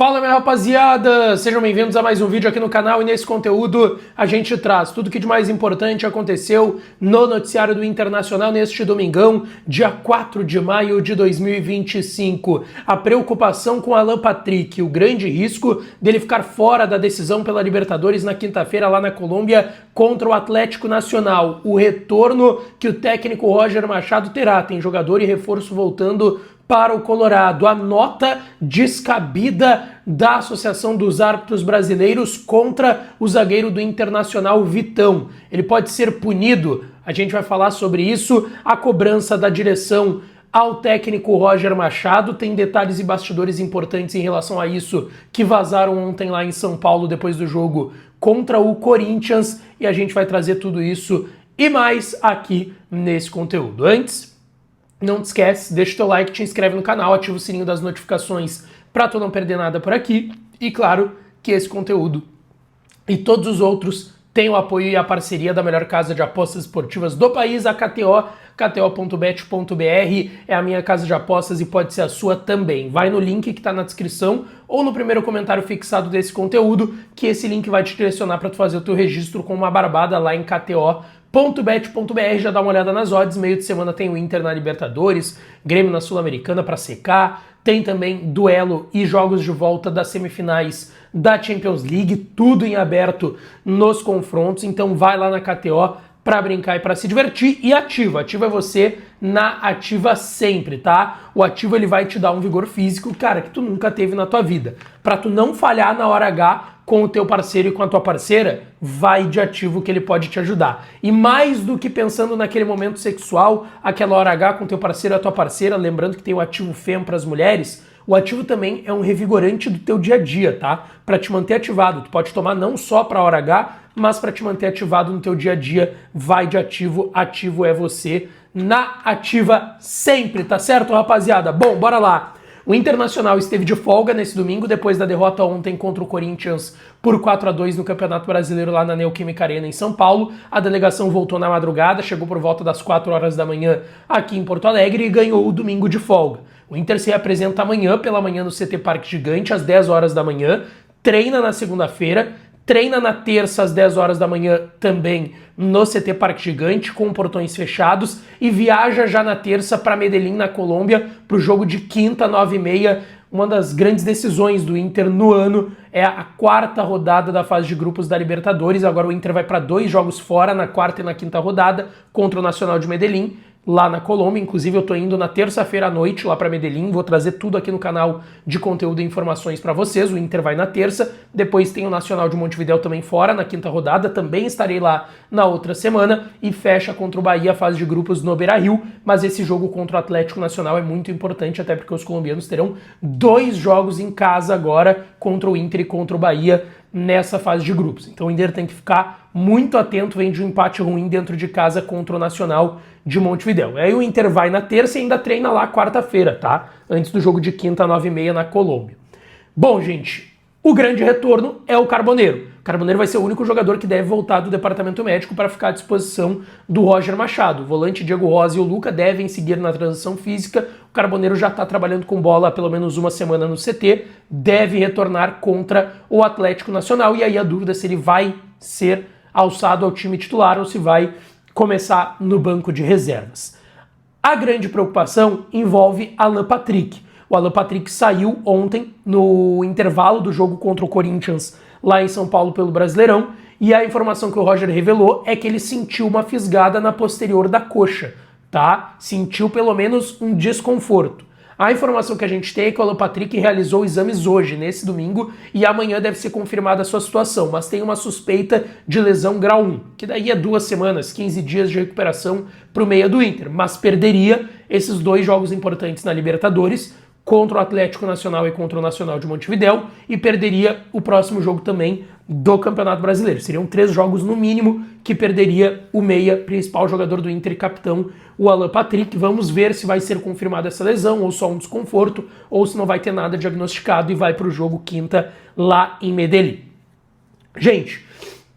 Fala, minha rapaziada! Sejam bem-vindos a mais um vídeo aqui no canal e nesse conteúdo a gente traz tudo que de mais importante aconteceu no noticiário do Internacional neste domingão, dia 4 de maio de 2025. A preocupação com Alan Patrick, o grande risco dele ficar fora da decisão pela Libertadores na quinta-feira lá na Colômbia contra o Atlético Nacional. O retorno que o técnico Roger Machado terá, tem jogador e reforço voltando para o Colorado, a nota descabida da Associação dos Árbitros Brasileiros contra o zagueiro do Internacional, Vitão. Ele pode ser punido, a gente vai falar sobre isso, a cobrança da direção ao técnico Roger Machado, tem detalhes e bastidores importantes em relação a isso que vazaram ontem lá em São Paulo depois do jogo contra o Corinthians, e a gente vai trazer tudo isso e mais aqui nesse conteúdo. Antes, não te esquece, deixa o teu like, te inscreve no canal, ativa o sininho das notificações para tu não perder nada por aqui. E claro que esse conteúdo e todos os outros têm o apoio e a parceria da melhor casa de apostas esportivas do país, a KTO, kto.bet.br é a minha casa de apostas e pode ser a sua também. Vai no link que está na descrição ou no primeiro comentário fixado desse conteúdo, que esse link vai te direcionar para tu fazer o teu registro com uma barbada lá em kto.bet.br, já dá uma olhada nas odds, meio de semana tem o Inter na Libertadores, Grêmio na Sul-Americana para secar, tem também duelo e jogos de volta das semifinais da Champions League, tudo em aberto nos confrontos, então vai lá na KTO para brincar e para se divertir, e ativa é você na ativa sempre, tá? O ativo ele vai te dar um vigor físico, cara, que tu nunca teve na tua vida. Para tu não falhar na hora H com o teu parceiro e com a tua parceira, vai de ativo que ele pode te ajudar. E mais do que pensando naquele momento sexual, aquela hora H com o teu parceiro e a tua parceira, lembrando que tem o ativo FEM para as mulheres, o ativo também é um revigorante do teu dia a dia, tá? Para te manter ativado. Tu pode tomar não só para a hora H, mas para te manter ativado no teu dia a dia, vai de ativo. Ativo é você na ativa sempre, tá certo, rapaziada? Bom, bora lá. O Internacional esteve de folga nesse domingo, depois da derrota ontem contra o Corinthians por 4-2 no Campeonato Brasileiro lá na Neoquímica Arena em São Paulo. A delegação voltou na madrugada, chegou por volta das 4 horas da manhã aqui em Porto Alegre e ganhou o domingo de folga. O Inter se apresenta amanhã pela manhã no CT Parque Gigante, às 10 horas da manhã, treina na segunda-feira, treina na terça às 10 horas da manhã também no CT Parque Gigante, com portões fechados, e viaja já na terça para Medellín, na Colômbia, para o jogo de quinta, 9h30. Uma das grandes decisões do Inter no ano é a quarta rodada da fase de grupos da Libertadores. Agora o Inter vai para 2 jogos fora, na quarta e na quinta rodada, contra o Nacional de Medellín, lá na Colômbia. Inclusive eu tô indo na terça-feira à noite lá para Medellín, vou trazer tudo aqui no canal de conteúdo e informações para vocês. O Inter vai na terça, depois tem o Nacional de Montevidéu também fora na quinta rodada, também estarei lá na outra semana, e fecha contra o Bahia a fase de grupos no Beira-Rio, mas esse jogo contra o Atlético Nacional é muito importante, até porque os colombianos terão 2 jogos em casa agora, contra o Inter e contra o Bahia, nessa fase de grupos. Então o Inter tem que ficar muito atento, vem de um empate ruim dentro de casa contra o Nacional de Montevidéu. Aí o Inter vai na terça e ainda treina lá quarta-feira, tá? Antes do jogo de quinta, 9h30 na Colômbia. Bom, gente, o grande retorno é o Carboneiro. O Carboneiro vai ser o único jogador que deve voltar do departamento médico para ficar à disposição do Roger Machado. O volante Diego Rosa e o Luca devem seguir na transição física. O Carboneiro já está trabalhando com bola há pelo menos uma semana no CT, deve retornar contra o Atlético Nacional, e aí a dúvida é se ele vai ser alçado ao time titular ou se vai começar no banco de reservas. A grande preocupação envolve Alan Patrick. O Alan Patrick saiu ontem no intervalo do jogo contra o Corinthians lá em São Paulo pelo Brasileirão, e a informação que o Roger revelou é que ele sentiu uma fisgada na posterior da coxa, tá? Sentiu pelo menos um desconforto. A informação que a gente tem é que o Alan Patrick realizou exames hoje, nesse domingo, e amanhã deve ser confirmada a sua situação, mas tem uma suspeita de lesão grau 1, que daí é 2 semanas, 15 dias de recuperação para o meia do Inter, mas perderia esses 2 jogos importantes na Libertadores, contra o Atlético Nacional e contra o Nacional de Montevidéu, e perderia o próximo jogo também do Campeonato Brasileiro. Seriam 3 jogos no mínimo que perderia o meia, principal jogador do Inter e capitão, o Alan Patrick. Vamos ver se vai ser confirmada essa lesão, ou só um desconforto, ou se não vai ter nada diagnosticado e vai para o jogo quinta lá em Medellín. Gente,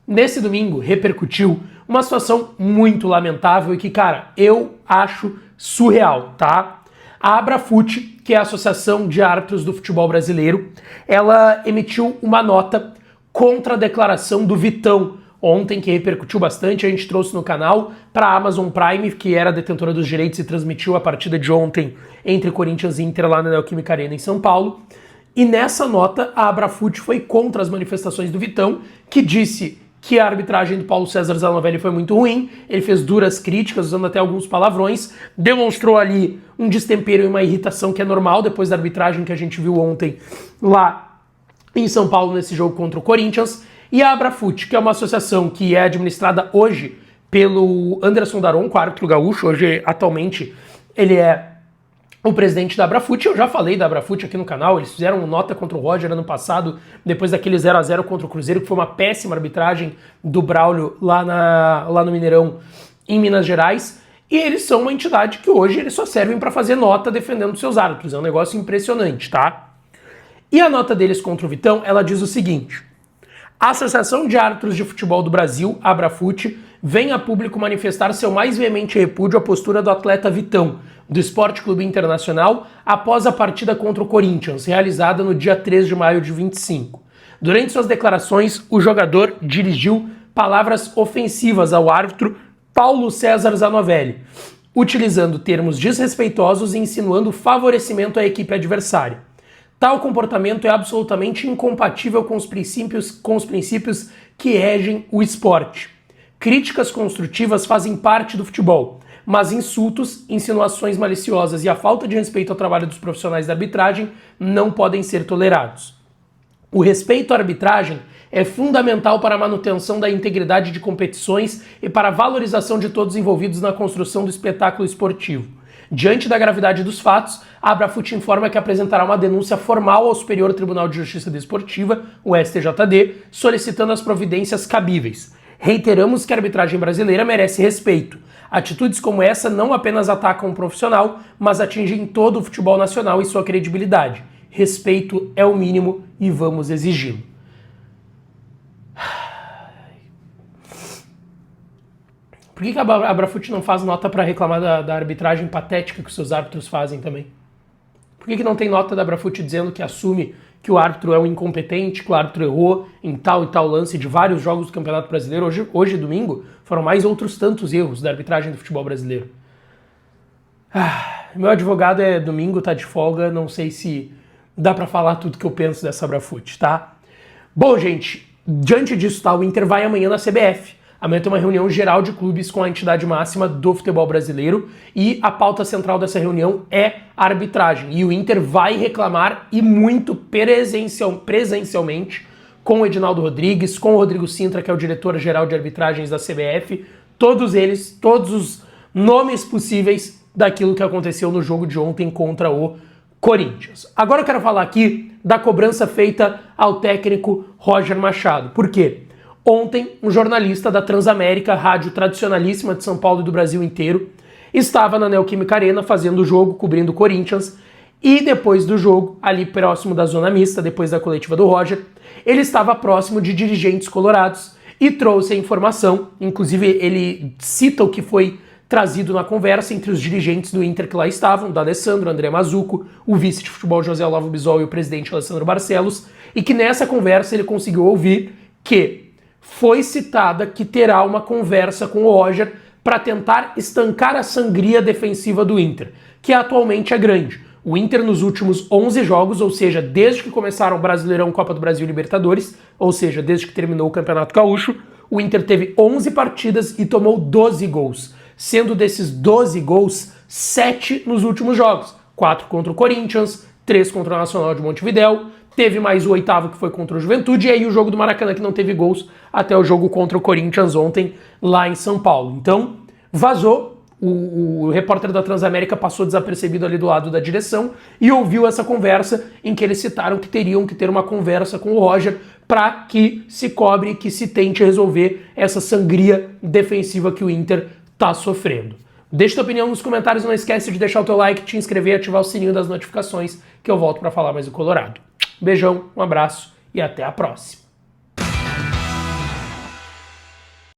nesse domingo repercutiu uma situação muito lamentável e que, cara, eu acho surreal, tá? A Abrafut, que é a Associação de Árbitros do Futebol Brasileiro, ela emitiu uma nota contra a declaração do Vitão ontem, que repercutiu bastante. A gente trouxe no canal para a Amazon Prime, que era detentora dos direitos e transmitiu a partida de ontem entre Corinthians e Inter lá na Neoquímica Arena em São Paulo. E nessa nota, a Abrafut foi contra as manifestações do Vitão, que disse que a arbitragem do Paulo César Zanovelli foi muito ruim. Ele fez duras críticas, usando até alguns palavrões, demonstrou ali um destempero e uma irritação que é normal depois da arbitragem que a gente viu ontem lá em São Paulo nesse jogo contra o Corinthians. E a Abrafut, que é uma associação que é administrada hoje pelo Anderson Daronco, árbitro gaúcho. Hoje, atualmente, ele é o presidente da Abrafut. Eu já falei da Abrafut aqui no canal. Eles fizeram nota contra o Roger ano passado, depois daquele 0-0 contra o Cruzeiro, que foi uma péssima arbitragem do Braulio lá no Mineirão, em Minas Gerais. E eles são uma entidade que hoje eles só servem para fazer nota defendendo seus árbitros. É um negócio impressionante, tá? E a nota deles contra o Vitão, ela diz o seguinte: a Associação de Árbitros de Futebol do Brasil, Abrafut, vem a público manifestar seu mais veemente repúdio à postura do atleta Vitão, do Esporte Clube Internacional, após a partida contra o Corinthians, realizada no dia 3 de maio de 25. Durante suas declarações, o jogador dirigiu palavras ofensivas ao árbitro Paulo César Zanovelli, utilizando termos desrespeitosos e insinuando favorecimento à equipe adversária. Tal comportamento é absolutamente incompatível com os princípios que regem o esporte. Críticas construtivas fazem parte do futebol, mas insultos, insinuações maliciosas e a falta de respeito ao trabalho dos profissionais da arbitragem não podem ser tolerados. O respeito à arbitragem é fundamental para a manutenção da integridade de competições e para a valorização de todos envolvidos na construção do espetáculo esportivo. Diante da gravidade dos fatos, a Abrafut informa que apresentará uma denúncia formal ao Superior Tribunal de Justiça Desportiva, o STJD, solicitando as providências cabíveis. Reiteramos que a arbitragem brasileira merece respeito. Atitudes como essa não apenas atacam o profissional, mas atingem todo o futebol nacional e sua credibilidade. Respeito é o mínimo e vamos exigi-lo. Por que a Abrafut não faz nota para reclamar da arbitragem patética que os seus árbitros fazem também? Por que não tem nota da Abrafut dizendo que assume que o árbitro é um incompetente, que o árbitro errou em tal e tal lance de vários jogos do Campeonato Brasileiro? Hoje domingo, foram mais outros tantos erros da arbitragem do futebol brasileiro. Meu advogado domingo, tá de folga, não sei se dá para falar tudo que eu penso dessa Abrafut, tá? Bom, gente, diante disso, tá, o Inter vai amanhã na CBF. Amanhã tem uma reunião geral de clubes com a entidade máxima do futebol brasileiro e a pauta central dessa reunião é a arbitragem. E o Inter vai reclamar, e muito presencialmente, com o Edinaldo Rodrigues, com o Rodrigo Sintra, que é o diretor-geral de arbitragens da CBF, todos eles, todos os nomes possíveis daquilo que aconteceu no jogo de ontem contra o Corinthians. Agora eu quero falar aqui da cobrança feita ao técnico Roger Machado. Por quê? Ontem, um jornalista da Transamérica, rádio tradicionalíssima de São Paulo e do Brasil inteiro, estava na Neoquímica Arena fazendo o jogo, cobrindo o Corinthians, e depois do jogo, ali próximo da zona mista, depois da coletiva do Roger, ele estava próximo de dirigentes colorados e trouxe a informação, inclusive ele cita o que foi trazido na conversa entre os dirigentes do Inter que lá estavam, da Alessandro, André Mazuco, o vice de futebol José Olavo Bisol e o presidente Alessandro Barcelos, e que nessa conversa ele conseguiu ouvir que foi citada que terá uma conversa com o Roger para tentar estancar a sangria defensiva do Inter, que atualmente é grande. O Inter nos últimos 11 jogos, ou seja, desde que começaram o Brasileirão, Copa do Brasil e Libertadores, ou seja, desde que terminou o Campeonato Gaúcho, o Inter teve 11 partidas e tomou 12 gols, sendo desses 12 gols, 7 nos últimos jogos. 4 contra o Corinthians, 3 contra o Nacional de Montevidéu, teve mais o 8º que foi contra o Juventude, e aí o jogo do Maracanã que não teve gols até o jogo contra o Corinthians ontem lá em São Paulo. Então, vazou, o repórter da Transamérica passou desapercebido ali do lado da direção e ouviu essa conversa em que eles citaram que teriam que ter uma conversa com o Roger para que se cobre, que se tente resolver essa sangria defensiva que o Inter está sofrendo. Deixa tua opinião nos comentários, não esquece de deixar o teu like, te inscrever e ativar o sininho das notificações que eu volto para falar mais do Colorado. Beijão, um abraço e até a próxima.